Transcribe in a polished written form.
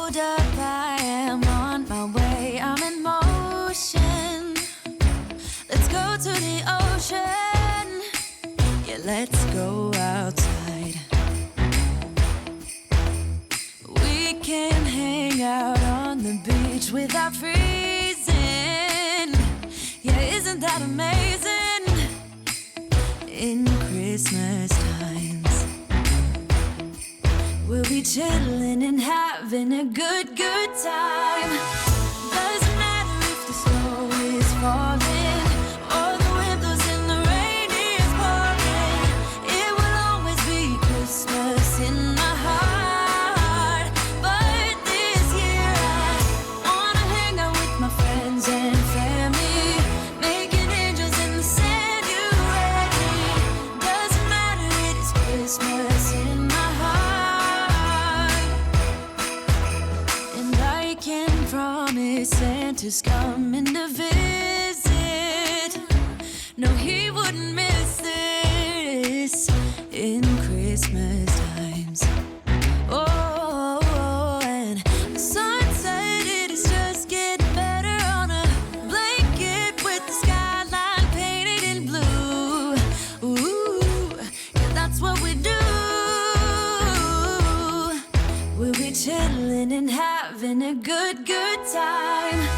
hold up, I am on my way, I'm in motion. Let's go to the ocean, yeah, let's go outside. We can hang out on the beach without freezing, yeah, isn't that amazing? In Christmas times, we'll be chilling and having a good time. Doesn't matter if the snow is falling or the wind blows and the rain is pouring. It will always be Christmas in my heart. But this year I wanna hang out with my friends and family, making angels in the sand. You ready? Doesn't matter, it is Christmas in my heart. And I can promise Santa's coming to visit. No, he wouldn't miss this in Christmas times. Oh, and the sun said it is just getting better on a blanket with the skyline painted in blue. Ooh, yeah, that's what we do. We'll be chilling and having a good time.